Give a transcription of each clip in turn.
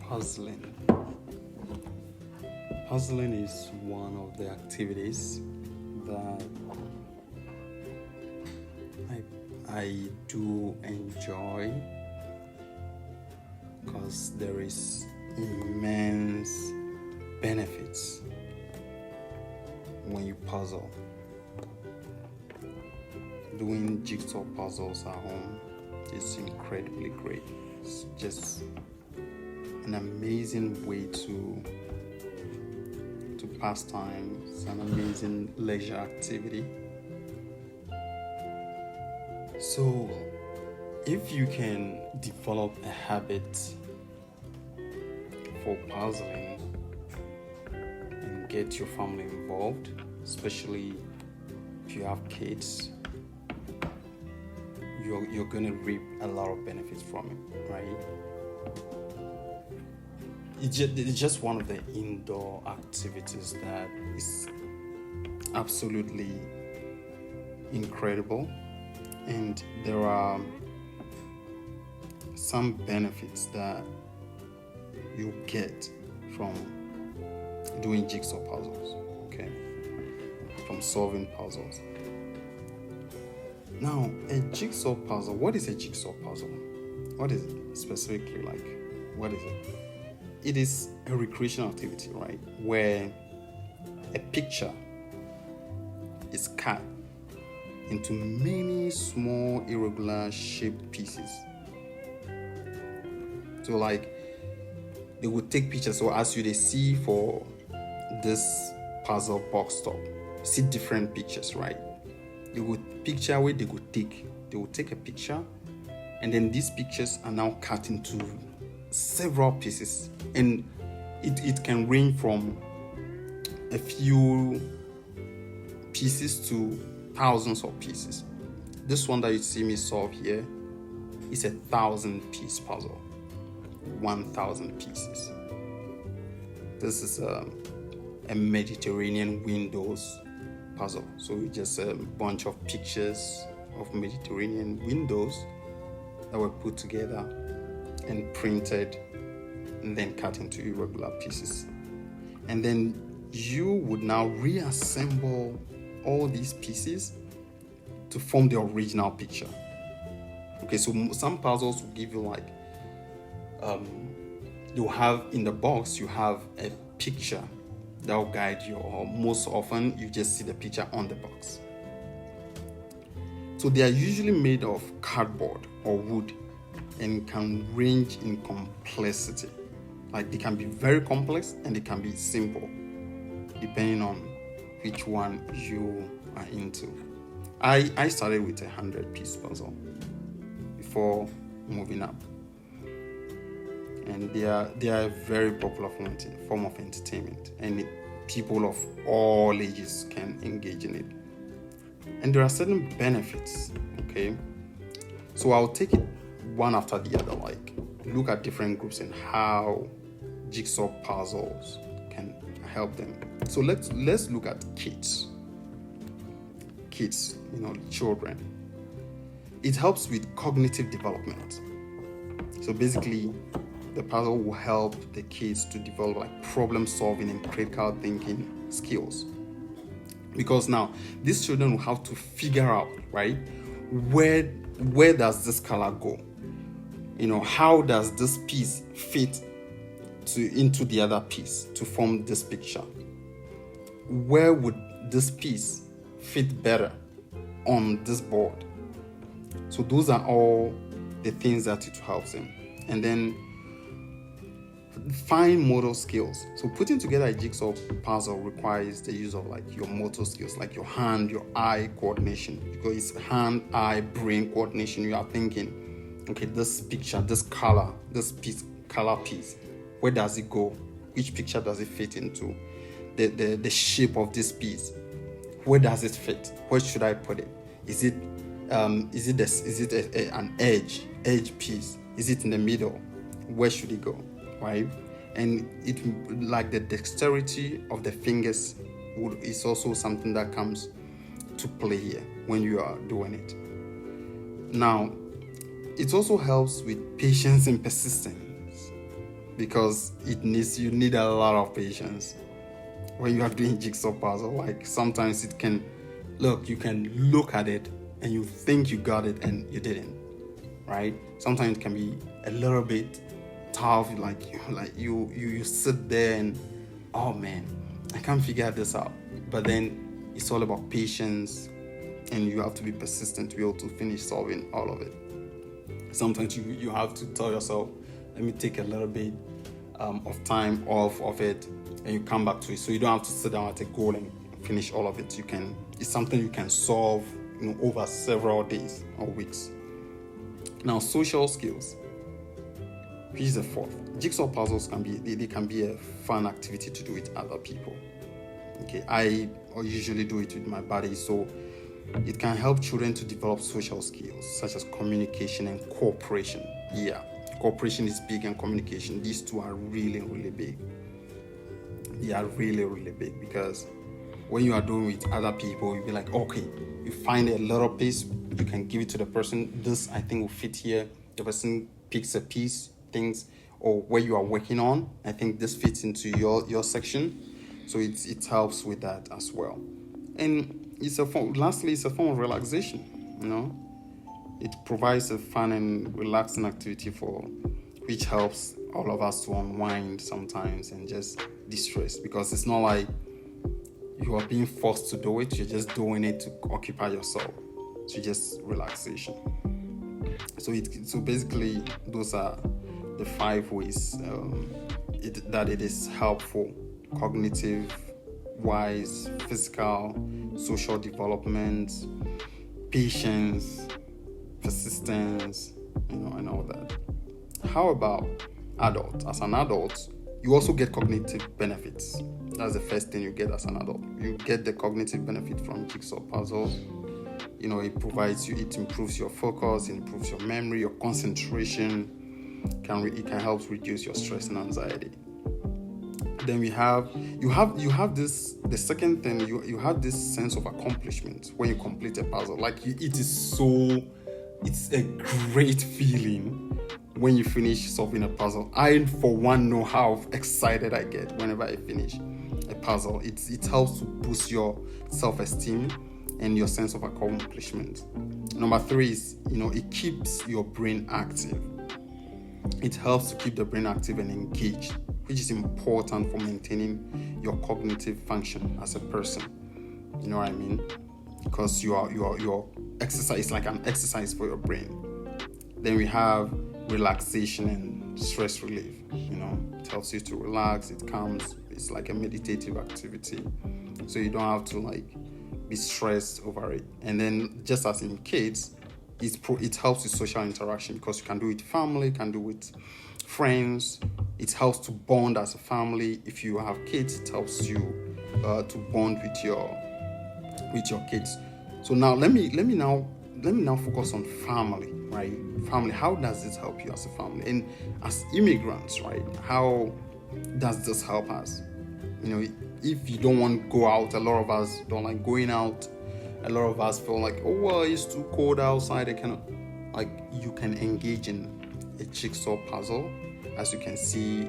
Puzzling. Puzzling is one of the activities that I do enjoy because there is immense benefits when you puzzle. Doing jigsaw puzzles at home is incredibly great. It's just an amazing way to pass time. It's an amazing leisure activity. So, if you can develop a habit for puzzling and get your family involved, especially if you have kids, you're gonna reap a lot of benefits from it, right? It's just one of the indoor activities that is absolutely incredible, and there are some benefits that you get from doing jigsaw puzzles, okay? From solving puzzles. Now, a jigsaw puzzle, what is a jigsaw puzzle? What is it specifically like? What is it? It is a recreational activity, right? Where a picture is cut into many small irregular shaped pieces. So like they would take pictures. So as they see for this puzzle box top, see different pictures, right? They would picture where they would take a picture, and then these pictures are now cut into several pieces, and it can range from a few pieces to thousands of pieces. This one that you see me solve here is 1,000-piece puzzle. 1,000 pieces. This is a Mediterranean windows puzzle. So it's just a bunch of pictures of Mediterranean windows that were put together and printed and then cut into irregular pieces. And then you would now reassemble all these pieces to form the original picture. Okay, so some puzzles will give you like you have in the box, you have a picture that will guide you, or most often you just see the picture on the box. So they are usually made of cardboard or wood and can range in complexity. Like they can be very complex and they can be simple, depending on which one you are into. I started with 100-piece puzzle before moving up. And they are a very popular form of entertainment, and people of all ages can engage in it. And there are certain benefits, okay? So I'll take it one after the other, like look at different groups and how jigsaw puzzles can help them. So let's look at kids, children. It helps with cognitive development. So basically, the puzzle will help the kids to develop like problem solving and critical thinking skills. Because now these children will have to figure out, right, where does this color go? How does this piece fit into the other piece to form this picture? Where would this piece fit better on this board? So those are all the things that it helps them. And then fine motor skills. So putting together a jigsaw puzzle requires the use of like your motor skills, like your hand, your eye coordination, because it's hand, eye, brain coordination. You are thinking, okay, this picture, this color, this color piece, where does it go? Which picture does it fit into? The shape of this piece, where does it fit? Where should I put it? Is it an edge piece? Is it in the middle? Where should it go? Right? And it, like the dexterity of the fingers is also something that comes to play here when you are doing it. Now, it also helps with patience and persistence. because you need a lot of patience when you are doing jigsaw puzzle. Like sometimes you can look at it and you think you got it and you didn't, right? Sometimes it can be a little bit tough, like you sit there and, oh man, I can't figure this out. But then it's all about patience, and you have to be persistent to be able to finish solving all of it. Sometimes you have to tell yourself, let me take a little bit of time off of it, and you come back to it. So you don't have to sit down at a goal and finish all of it. It's something you can solve, over several days or weeks. Now, social skills. Here's the fourth. Jigsaw puzzles can be a fun activity to do with other people. Okay, I usually do it with my buddies, so it can help children to develop social skills such as communication and cooperation. Yeah, cooperation is big, and communication. These two are really, really big. They are really, really big, because when you are doing with other people, you'll be like, okay, you find a little piece, you can give it to the person. This, I think, will fit here. The person picks a piece, things, or where you are working on, I think this fits into your section. So it helps with that as well. And it's a form of relaxation. It provides a fun and relaxing activity which helps all of us to unwind sometimes and just distress, because it's not like you are being forced to do it. You're just doing it to occupy yourself. So just relaxation. So basically, those are the 5 ways that it is helpful: cognitive wise, physical, social development, patience, persistence, and all that. How about adult? As an adult, you also get cognitive benefits. That's the first thing you get as an adult. You get the cognitive benefit from jigsaw puzzles. It improves your focus, it improves your memory, your concentration. It can help reduce your stress and anxiety. Then you have this. The second thing, you have this sense of accomplishment when you complete a puzzle. It's a great feeling when you finish solving a puzzle. I, for one, know how excited I get whenever I finish a puzzle. It helps to boost your self-esteem and your sense of accomplishment. Number 3 is, it keeps your brain active. It helps to keep the brain active and engaged, which is important for maintaining your cognitive function as a person. You know what I mean? Because your exercise is like an exercise for your brain. Then we have relaxation and stress relief. It helps you to relax. It calms. It's like a meditative activity, so you don't have to be stressed over it. And then, just as in kids, it helps with social interaction, because you can do it with family, you can do it with friends. It helps to bond as a family. If you have kids, it helps you to bond with your kids. So now let me now focus on family, right? Family. How does this help you as a family and as immigrants, right? How does this help us? If you don't want to go out, a lot of us don't like going out. A lot of us feel like, oh well, it's too cold outside. I cannot. You can engage in a jigsaw puzzle. As you can see,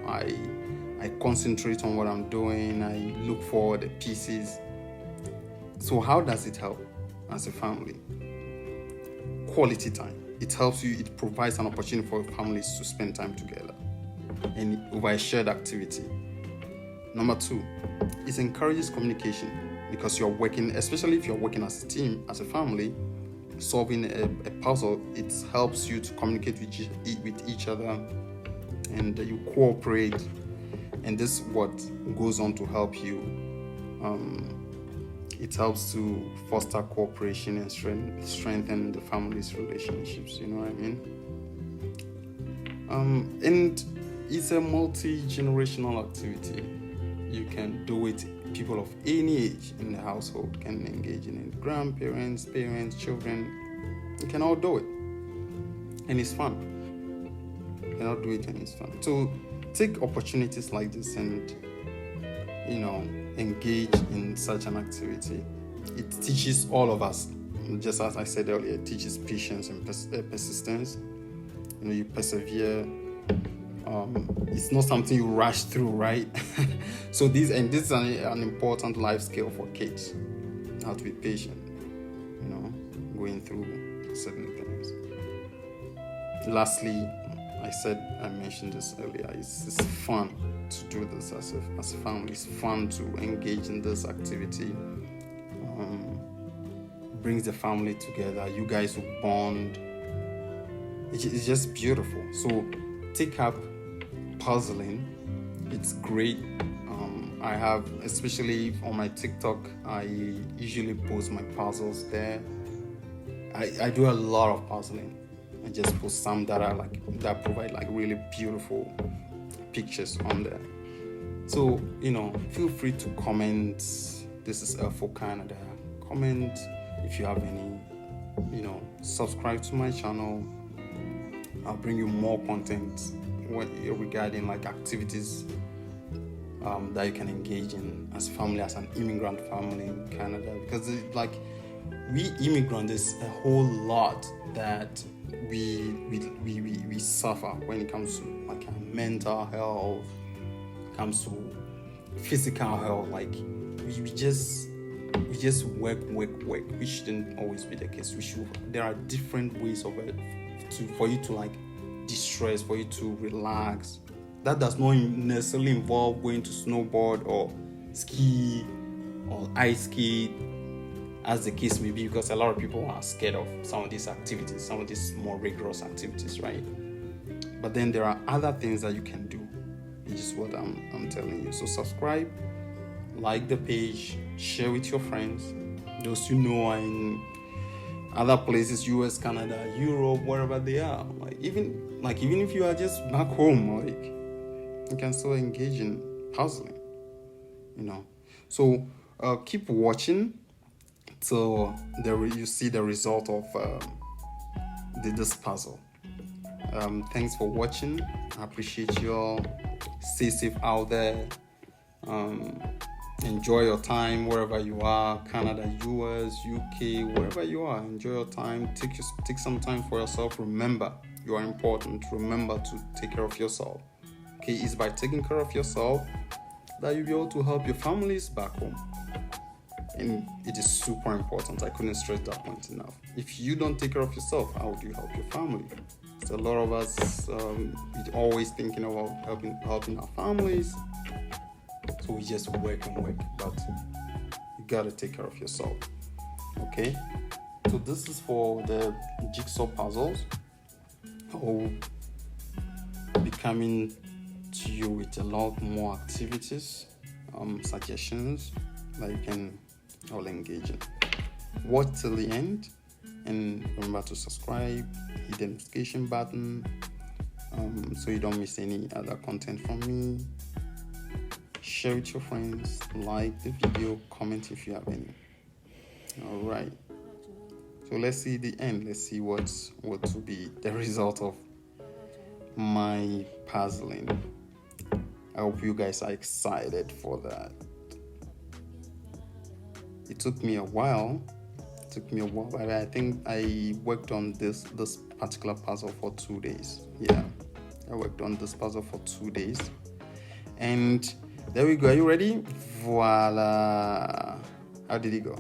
I concentrate on what I'm doing. I look for the pieces. So how does it help as a family? Quality time. It helps you. It provides an opportunity for families to spend time together and over a shared activity. Number 2, it encourages communication, because you're working, especially if you're working as a team, as a family, solving a puzzle. It helps you to communicate with each other, and you cooperate. And this is what goes on to help you. It helps to foster cooperation and strengthen the family's relationships. You know what I mean? And it's a multi-generational activity. You can do it. People of any age in the household can engage in it. Grandparents, parents, children, you can all do it. And it's fun. You can all do it and it's fun. So take opportunities like this and, engage in such an activity. It teaches all of us, just as I said earlier, it teaches patience and persistence. You persevere. It's not something you rush through, right? So this is an important life skill for kids, how to be patient, going through certain things. Lastly, I mentioned this earlier, it's fun to do this as a family. It's fun to engage in this activity. Brings the family together. You guys will bond. It's just beautiful. So take up puzzling. It's great. I have, especially on my TikTok, I usually post my puzzles there. I do a lot of puzzling. I just post some that provide like really beautiful pictures on there. So feel free to comment. This is for Canada. Comment if you have any. Subscribe to my channel. I'll bring you more content regarding like activities that you can engage in as family, as an immigrant family in Canada, because we immigrants, there's a whole lot that we suffer when it comes to like our mental health, comes to physical health. Like we just work, which shouldn't always be the case. There are different ways of it for you to like distress, for you to relax. That does not necessarily involve going to snowboard or ski or ice skate, as the case may be, because a lot of people are scared of some of these activities, some of these more rigorous activities, right? But then there are other things that you can do, which is what I'm telling you. So subscribe, like the page, share with your friends, those are in other places, US, Canada, Europe, wherever they are. Even if you are just back home, you can still engage in puzzling, So keep watching till you see the result of this puzzle. Thanks for watching. I appreciate you all. Stay safe out there. Enjoy your time wherever you are, Canada, US, UK, wherever you are. Enjoy your time. Take some time for yourself. Remember, you are important. Remember to take care of yourself. Okay, it's by taking care of yourself that you'll be able to help your families back home. And it is super important. I couldn't stress that point enough. If you don't take care of yourself, how would you help your family? So a lot of us, we're always thinking about helping our families. So we just work, but you gotta take care of yourself. Okay? So this is for the jigsaw puzzles. I'll be coming to you with a lot more activities, suggestions that you can all engage in. Watch till the end, and remember to subscribe, hit the notification button, so you don't miss any other content from me. Share with your friends, like the video, comment if you have any. All right. So let's see the end. Let's see what will be the result of my puzzling. I hope you guys are excited for that. It took me a while, but I think I worked on this particular puzzle for 2 days. Yeah, I worked on this puzzle for 2 days. And there we go. Are you ready? Voila. How did it go?